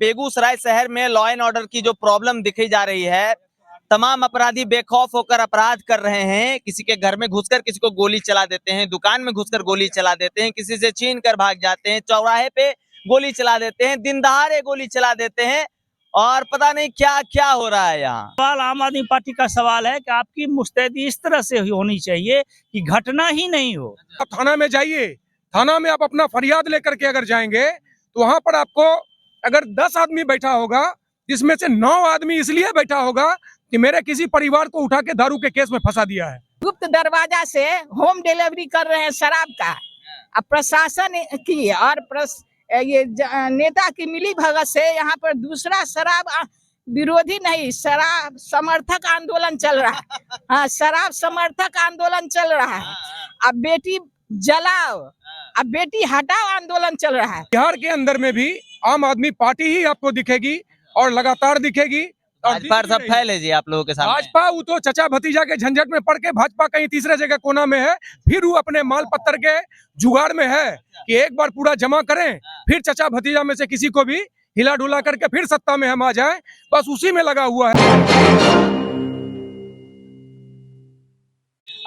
बेगूसराय शहर में law and order की जो प्रॉब्लम दिखी जा रही है, तमाम अपराधी बेखौफ होकर अपराध कर रहे हैं। किसी के घर में घुसकर किसी को गोली चला देते हैं, दुकान में घुसकर गोली चला देते हैं, किसी से छीन कर भाग जाते हैं, चौराहे पे गोली चला देते हैं, दिन दहाड़े गोली चला देते हैं और पता नहीं क्या क्या हो रहा है यहाँ। सवाल आम आदमी पार्टी का सवाल है कि आपकी मुस्तैदी इस तरह से होनी चाहिए कि घटना ही नहीं हो। आप थाना में जाइए, थाना में आप अपना फरियाद लेकर के अगर जाएंगे तो वहाँ पर आपको अगर 10 आदमी बैठा होगा, जिसमें से 9 आदमी इसलिए बैठा होगा कि मेरे किसी परिवार को उठा के दारू के केस में फंसा दिया है। गुप्त दरवाजा से होम डिलीवरी कर रहे हैं शराब का। अब प्रशासन की और ये नेता की मिली भगत से यहाँ पर दूसरा शराब विरोधी नहीं, शराब समर्थक आंदोलन चल रहा है। हाँ, शराब समर्थक आंदोलन चल रहा है। अब बेटी जलाओ, अब बेटी हटाओ आंदोलन चल रहा है। बिहार के अंदर में भी आम आदमी पार्टी ही आपको दिखेगी और लगातार दिखेगी। भाजपा सब फैले जी आप लोगों के सामने। भाजपा वो तो चचा भतीजा के झंझट में पड़ के भाजपा कहीं तीसरे जगह कोना में है, फिर वो अपने माल पत्थर के जुगाड़ में है कि एक बार पूरा जमा करें, फिर चचा भतीजा में से किसी को भी हिला डुला करके फिर सत्ता में हम आ जाएं, बस उसी में लगा हुआ है।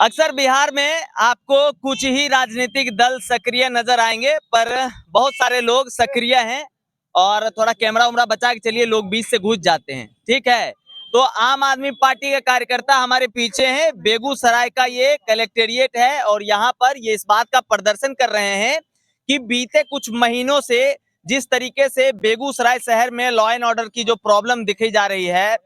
अक्सर बिहार में आपको कुछ ही राजनीतिक दल सक्रिय नजर आएंगे, पर बहुत सारे लोग सक्रिय हैं और थोड़ा कैमरा उमरा बचा के चलिए, लोग बीच से घुस जाते हैं, ठीक है। तो आम आदमी पार्टी के कार्यकर्ता हमारे पीछे हैं। बेगूसराय का ये कलेक्टेरिएट है और यहाँ पर ये इस बात का प्रदर्शन कर रहे हैं कि बीते कुछ महीनों से जिस तरीके से बेगूसराय शहर में लॉ एंड ऑर्डर की जो प्रॉब्लम दिखी जा रही है,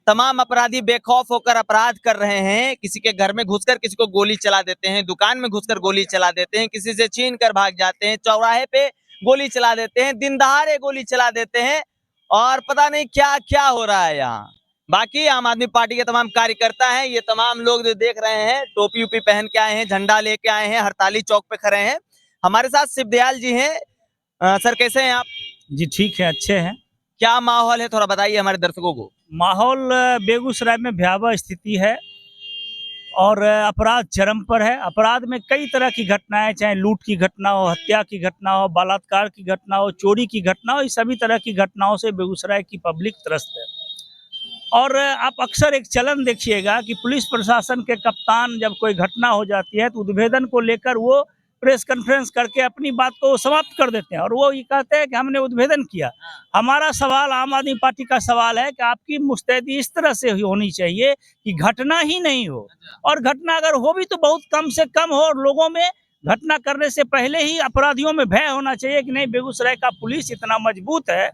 तमाम अपराधी बेखौफ होकर अपराध कर रहे हैं। किसी के घर में घुसकर किसी को गोली चला देते हैं, दुकान में घुसकर गोली चला देते हैं, किसी से छीन कर भाग जाते हैं, चौराहे पे गोली चला देते हैं, दिन दहाड़े गोली चला देते हैं और पता नहीं क्या क्या हो रहा है यहाँ। बाकी आम आदमी पार्टी के तमाम कार्यकर्ता हैं, ये तमाम लोग जो देख रहे हैं टोपी उपी पहन के आए हैं, झंडा लेके आए हैं, हड़ताली चौक पे खड़े हैं। हमारे साथ शिवदयाल जी हैं। सर कैसे हैं आप? जी ठीक है, अच्छे हैं। क्या माहौल है, थोड़ा बताइए हमारे दर्शकों को। माहौल बेगूसराय में भयावह स्थिति है और अपराध चरम पर है। अपराध में कई तरह की घटनाएं, चाहे लूट की घटना हो, हत्या की घटना हो, बलात्कार की घटना हो, चोरी की घटना हो, इस सभी तरह की घटनाओं से बेगूसराय की पब्लिक त्रस्त है। और आप अक्सर एक चलन देखिएगा कि पुलिस प्रशासन के कप्तान जब कोई घटना हो जाती है तो उद्भेदन को लेकर वो प्रेस कॉन्फ्रेंस करके अपनी बात को समाप्त कर देते हैं और वो ये कहते हैं कि हमने उद्भेदन किया। हमारा सवाल, आम आदमी पार्टी का सवाल है कि आपकी मुस्तैदी इस तरह से होनी चाहिए कि घटना ही नहीं हो, और घटना अगर हो भी तो बहुत कम से कम हो, और लोगों में घटना करने से पहले ही अपराधियों में भय होना चाहिए कि नहीं, बेगूसराय का पुलिस इतना मजबूत है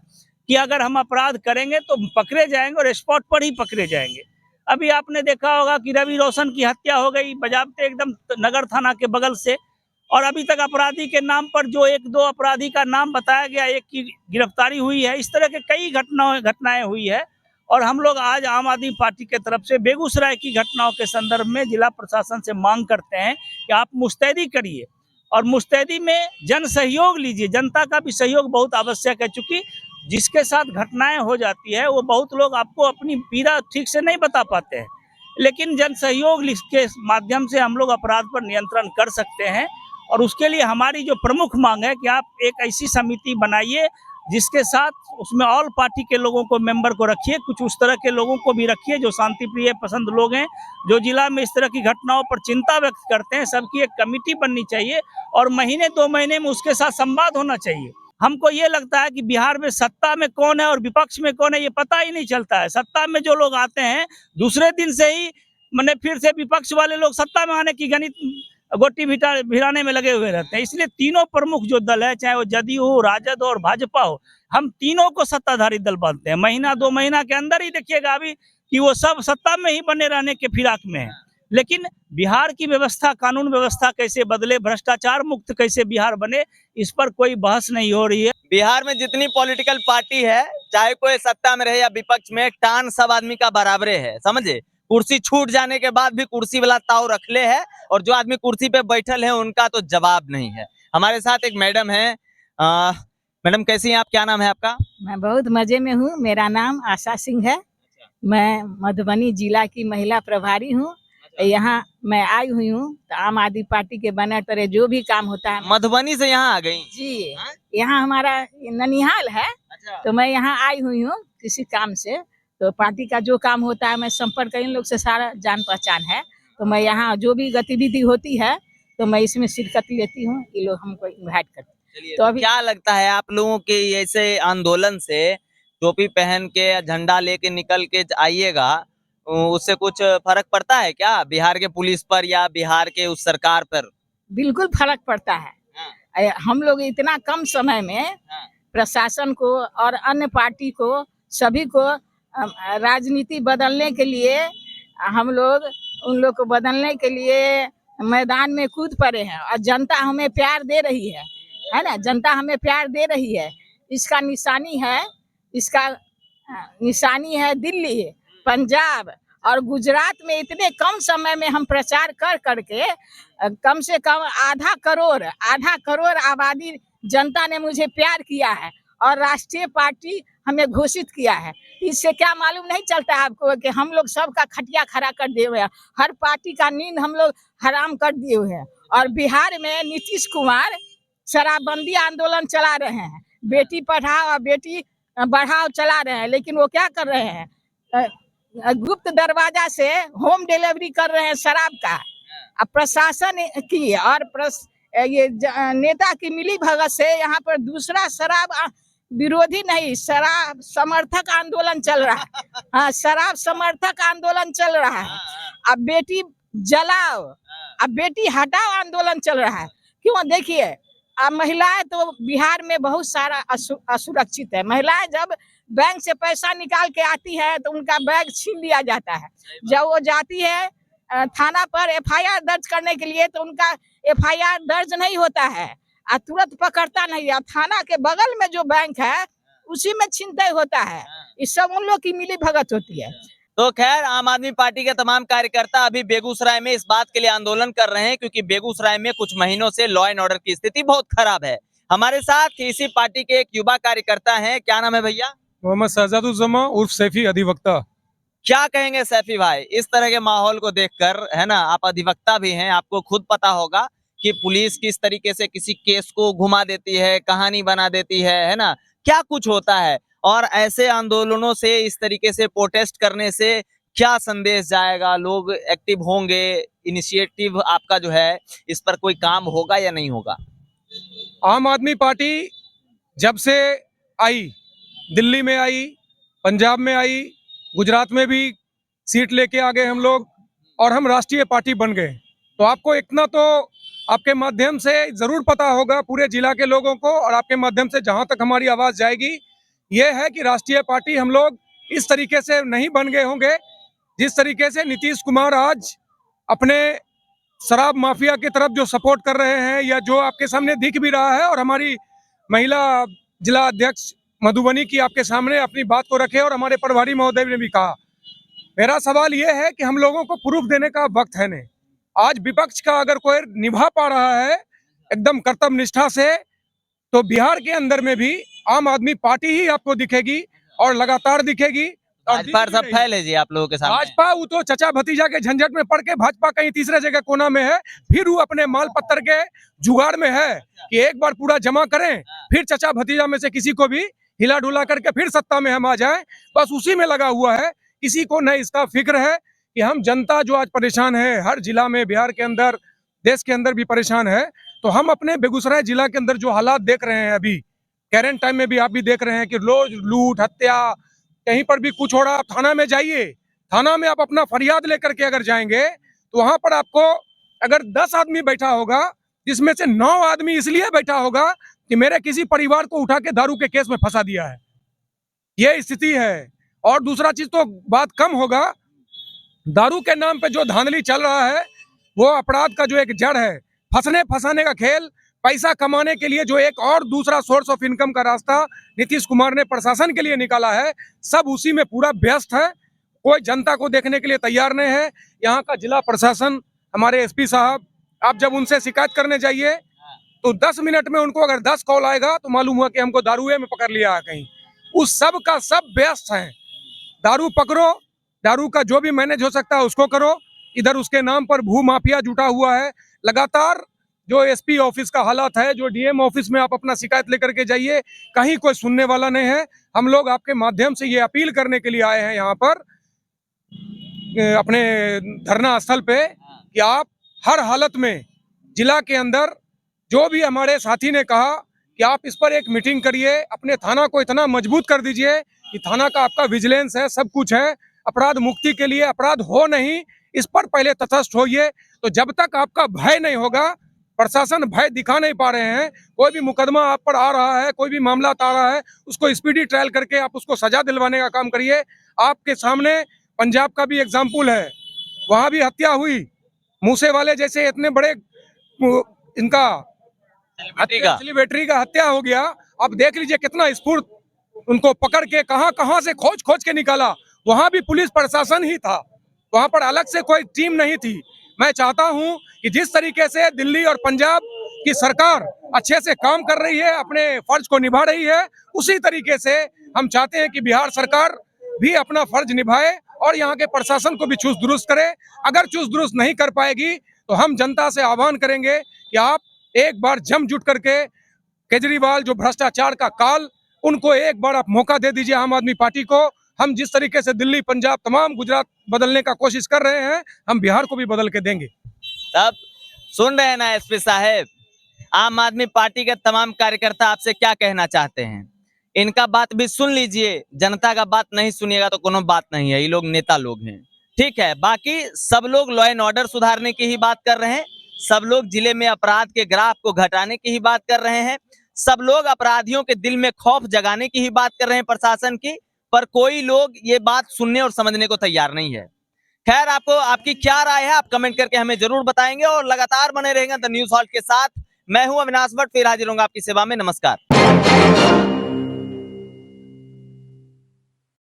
कि अगर हम अपराध करेंगे तो पकड़े जाएंगे और स्पॉट पर ही पकड़े जाएंगे। अभी आपने देखा होगा कि रवि रोशन की हत्या हो गई बजाबते एकदम नगर थाना के बगल से, और अभी तक अपराधी के नाम पर जो 1-2 अपराधी का नाम बताया गया, एक की गिरफ्तारी हुई है। इस तरह के कई घटनाएं हुई है और हम लोग आज आम आदमी पार्टी के तरफ से बेगूसराय की घटनाओं के संदर्भ में जिला प्रशासन से मांग करते हैं कि आप मुस्तैदी करिए और मुस्तैदी में जन सहयोग लीजिए। जनता का भी सहयोग बहुत आवश्यक है, चूँकि जिसके साथ घटनाएं हो जाती है वो बहुत लोग आपको अपनी पीड़ा ठीक से नहीं बता पाते हैं, लेकिन जन सहयोग के माध्यम से हम लोग अपराध पर नियंत्रण कर सकते हैं। और उसके लिए हमारी जो प्रमुख मांग है कि आप एक ऐसी समिति बनाइए जिसके साथ उसमें ऑल पार्टी के लोगों को मेंबर को रखिए, कुछ उस तरह के लोगों को भी रखिए जो शांति प्रिय पसंद लोग हैं, जो जिला में इस तरह की घटनाओं पर चिंता व्यक्त करते हैं। सबकी एक कमेटी बननी चाहिए और महीने 2 महीने में उसके साथ संवाद होना चाहिए। हमको ये लगता है कि बिहार में सत्ता में कौन है और विपक्ष में कौन है ये पता ही नहीं चलता है। सत्ता में जो लोग आते हैं दूसरे दिन से ही मैंने फिर से विपक्ष वाले लोग सत्ता में आने की गणित गोटी भिड़ाने में लगे हुए रहते हैं। इसलिए तीनों प्रमुख जो दल है, चाहे वो जदयू हो, राजद हो और भाजपा हो, हम तीनों को सत्ताधारी दल मानते हैं। महीना 2 महीना के अंदर ही देखिएगा अभी कि वो सब सत्ता में ही बने रहने के फिराक में है। लेकिन बिहार की व्यवस्था, कानून व्यवस्था कैसे बदले, भ्रष्टाचार मुक्त कैसे बिहार बने, इस पर कोई बहस नहीं हो रही है। बिहार में जितनी पॉलिटिकल पार्टी है, चाहे कोई सत्ता में रहे या विपक्ष में, टान सब आदमी का बराबरे है, समझे। कुर्सी छूट जाने के बाद भी कुर्सी वाला ताव रखले है और जो आदमी कुर्सी पे बैठल है उनका तो जवाब नहीं है। हमारे साथ एक मैडम है। मैडम कैसी हैं आप, क्या नाम है आपका? मैं बहुत मजे में हूँ। मेरा नाम आशा सिंह है। मैं मधुबनी जिला की महिला प्रभारी हूँ। यहाँ मैं आई हुई हूँ, तो आम आदमी पार्टी के बैनर तले जो भी काम होता है मधुबनी से यहाँ आ गई? जी, हाँ? यहाँ हमारा ननिहाल है, अच्छा। तो मैं यहाँ आई हुई हूँ किसी काम से। तो पार्टी का जो काम होता है मैं संपर्क इन लोग से सारा जान पहचान है, तो मैं यहाँ जो भी गतिविधि होती है तो मैं इसमें शिरकत लेती हूँ। ये लोग हमको इनवाइट करते हैं। चलिए, तो तो अभी क्या लगता है आप लोगों के ऐसे आंदोलन से, टोपी पहन के या झंडा लेके निकल के आइएगा, उससे कुछ फर्क पड़ता है क्या बिहार के पुलिस पर या बिहार के उस सरकार पर? बिल्कुल फर्क पड़ता है। हम लोग इतना कम समय में प्रशासन को और अन्य पार्टी को सभी को राजनीति बदलने के लिए हम लोग उन लोग को बदलने के लिए मैदान में कूद पड़े हैं, और जनता हमें प्यार दे रही है ना, जनता हमें प्यार दे रही है। इसका निशानी है दिल्ली, पंजाब और गुजरात में इतने कम समय में हम प्रचार कर करके कम से कम आधा करोड़ आबादी जनता ने मुझे प्यार किया है और राष्ट्रीय पार्टी हमें घोषित किया है। इससे क्या मालूम नहीं चलता है आपको कि हम लोग सबका खटिया खड़ा कर दिए हुए हैं, हर पार्टी का नींद हम लोग हराम कर दिए हुए हैं। और बिहार में नीतीश कुमार शराबबंदी आंदोलन चला रहे हैं, बेटी पढ़ाओ और बेटी बढ़ाओ चला रहे हैं, लेकिन वो क्या कर रहे हैं, गुप्त दरवाजा से होम डिलीवरी कर रहे हैं शराब का। अब प्रशासन की और नेता की मिली भगत से यहाँ पर दूसरा शराब विरोधी नहीं, शराब समर्थक आंदोलन चल रहा है। हाँ, शराब समर्थक आंदोलन चल रहा है। अब बेटी जलाओ, अब बेटी हटाओ आंदोलन चल रहा है। क्यों? देखिए, अब महिलाएं तो बिहार में बहुत सारा असुरक्षित है। महिलाएं जब बैंक से पैसा निकाल के आती है तो उनका बैग छीन लिया जाता है। जब वो जाती है थाना पर एफआईआर दर्ज करने के लिए तो उनका एफआईआर दर्ज नहीं होता है, तुरंत पकड़ता नहीं है। थाना के बगल में जो बैंक है उसी में छिनतई होता है। इस सब उन लोग की मिली भगत होती है। तो खैर, आम आदमी पार्टी के तमाम कार्यकर्ता अभी बेगूसराय में इस बात के लिए आंदोलन कर रहे हैं क्योंकि बेगूसराय में कुछ महीनों से लॉ एंड ऑर्डर की स्थिति बहुत खराब है। हमारे साथ इसी पार्टी के एक युवा कार्यकर्ता हैं, क्या नाम है भैया? मोहम्मद शहजादुज्जमा उर्फ सैफी अधिवक्ता। क्या कहेंगे सैफी भाई इस तरह के माहौल को देखकर, है ना? आप अधिवक्ता भी हैं, आपको खुद पता होगा कि पुलिस किस तरीके से किसी केस को घुमा देती है, कहानी बना देती है ना? क्या कुछ होता है, और ऐसे आंदोलनों से, इस तरीके से प्रोटेस्ट करने से क्या संदेश जाएगा? लोग एक्टिव होंगे, इनिशिएटिव आपका जो है इस पर कोई काम होगा या नहीं होगा? आम आदमी पार्टी जब से आई, दिल्ली में आई, पंजाब में आई, गुजरात में भी सीट लेके आ गए हम लोग, और हम राष्ट्रीय पार्टी बन गए। तो आपको इतना तो आपके माध्यम से जरूर पता होगा पूरे जिला के लोगों को, और आपके माध्यम से जहां तक हमारी आवाज जाएगी, ये है कि राष्ट्रीय पार्टी हम लोग इस तरीके से नहीं बन गए होंगे जिस तरीके से नीतीश कुमार आज अपने शराब माफिया की तरफ जो सपोर्ट कर रहे हैं, या जो आपके सामने दिख भी रहा है। और हमारी महिला जिला अध्यक्ष मधुबनी की आपके सामने अपनी बात को रखे, और हमारे प्रभारी महोदय ने भी कहा। मेरा सवाल ये है कि हम लोगों को प्रूफ देने का वक्त है नहीं। आज विपक्ष का अगर कोई निभा पा रहा है एकदम कर्तव्य निष्ठा से, तो बिहार के अंदर में भी आम आदमी पार्टी ही आपको दिखेगी और लगातार दिखेगी। भाजपा सब फैल है जी आप लोगों के सामने। भाजपा वो तो चचा भतीजा के झंझट में पड़ के भाजपा कहीं तीसरे जगह कोना में है, फिर वो अपने माल पत्तर के जुगाड़ में है कि एक बार पूरा जमा करें, फिर चचा भतीजा में से किसी को भी हिला डुला करके फिर सत्ता में हम आ जाएं। बस उसी में लगा हुआ है, किसी को न इसका फिक्र है कि हम जनता जो आज परेशान है, हर जिला में, बिहार के अंदर, देश के अंदर भी परेशान है। तो हम अपने बेगूसराय जिला के अंदर जो हालात देख रहे हैं, अभी करेंट टाइम में भी आप भी देख रहे हैं कि रोज लूट, हत्या, कहीं पर भी कुछ हो रहा। थाना में जाइए, थाना में आप अपना फरियाद लेकर के अगर जाएंगे तो वहां पर आपको अगर 10 आदमी बैठा होगा, जिसमें से 9 आदमी इसलिए बैठा होगा कि मेरे किसी परिवार को उठा के दारू के केस में फंसा दिया है। ये स्थिति है। और दूसरा चीज तो बात कम होगा, दारू के नाम पे जो धांधली चल रहा है, वो अपराध का जो एक जड़ है, फंसने फंसाने का खेल, पैसा कमाने के लिए जो एक और दूसरा सोर्स ऑफ इनकम का रास्ता नीतीश कुमार ने प्रशासन के लिए निकाला है, सब उसी में पूरा व्यस्त है। कोई जनता को देखने के लिए तैयार नहीं है। यहाँ का जिला प्रशासन, हमारे एसपी साहब, आप जब उनसे शिकायत करने जाइए तो 10 मिनट में उनको अगर 10 कॉल आएगा तो मालूम हुआ कि हमको दारुए में पकड़ लिया है कहीं। उस सब का सब व्यस्त है। दारू पकड़ो, दारू का जो भी मैनेज हो सकता है उसको करो, इधर उसके नाम पर भू माफिया जुटा हुआ है। लगातार जो एसपी ऑफिस का हालात है, जो डीएम ऑफिस में आप अपना शिकायत लेकर के जाइए, कहीं कोई सुनने वाला नहीं है। हम लोग आपके माध्यम से ये अपील करने के लिए आए हैं यहाँ पर अपने धरना स्थल पे कि आप हर हालत में जिला के अंदर, जो भी हमारे साथी ने कहा कि आप इस पर एक मीटिंग करिए, अपने थाना को इतना मजबूत कर दीजिए कि थाना का आपका विजिलेंस है, सब कुछ है, अपराध मुक्ति के लिए, अपराध हो नहीं इस पर पहले तटस्थ होइए। तो जब तक आपका भय नहीं होगा, प्रशासन भय दिखा नहीं पा रहे हैं, कोई भी मुकदमा आप पर आ रहा है, कोई भी मामला आ रहा है, उसको स्पीडी ट्रायल करके आप उसको सजा दिलवाने का काम करिए। आपके सामने पंजाब का भी एग्जाम्पल है, वहां भी हत्या हुई, मूसे वाले जैसे इतने बड़े इनका सेलिब्रिटी का हत्या हो गया। अब देख लीजिए कितना स्फूर्त, उनको पकड़ के कहां से खोज के निकाला। वहां भी पुलिस प्रशासन ही था, वहां पर अलग से कोई टीम नहीं थी। मैं चाहता हूं कि जिस तरीके से दिल्ली और पंजाब की सरकार अच्छे से काम कर रही है, अपने फर्ज को निभा रही है, उसी तरीके से हम चाहते हैं कि बिहार सरकार भी अपना फर्ज निभाए और यहाँ के प्रशासन को भी चुस्त दुरुस्त करे। अगर चुस्त दुरुस्त नहीं कर पाएगी तो हम जनता से आह्वान करेंगे कि आप एक बार जम जुट करके केजरीवाल जो भ्रष्टाचार का काल, उनको एक बार आप मौका दे दीजिए आम आदमी पार्टी को। हम जिस तरीके से दिल्ली, पंजाब, तमाम गुजरात बदलने का कोशिश कर रहे हैं, हम बिहार को भी बदल के देंगे। तब सुन रहे हैं ना एसपी साहब, आम आदमी पार्टी के तमाम कार्यकर्ता आपसे क्या कहना चाहते हैं, इनका बात भी सुन लीजिए। जनता का बात नहीं सुनिएगा तो कोनो बात नहीं है, ये लोग नेता लोग हैं, ठीक है। बाकी सब लोग लॉ एंड ऑर्डर सुधारने की ही बात कर रहे हैं, सब लोग जिले में अपराध के ग्राफ को घटाने की ही बात कर रहे हैं, सब लोग अपराधियों के दिल में खौफ जगाने की ही बात कर रहे हैं प्रशासन की, पर कोई लोग ये बात सुनने और समझने को तैयार नहीं है। खैर, आपको आपकी क्या राय है आप कमेंट करके हमें जरूर बताएंगे और लगातार बने रहेंगे द न्यूज़ हॉल्ट के साथ। मैं हूं अविनाश भट्ट, फिर हाजिर होऊंगा आपकी सेवा में। नमस्कार।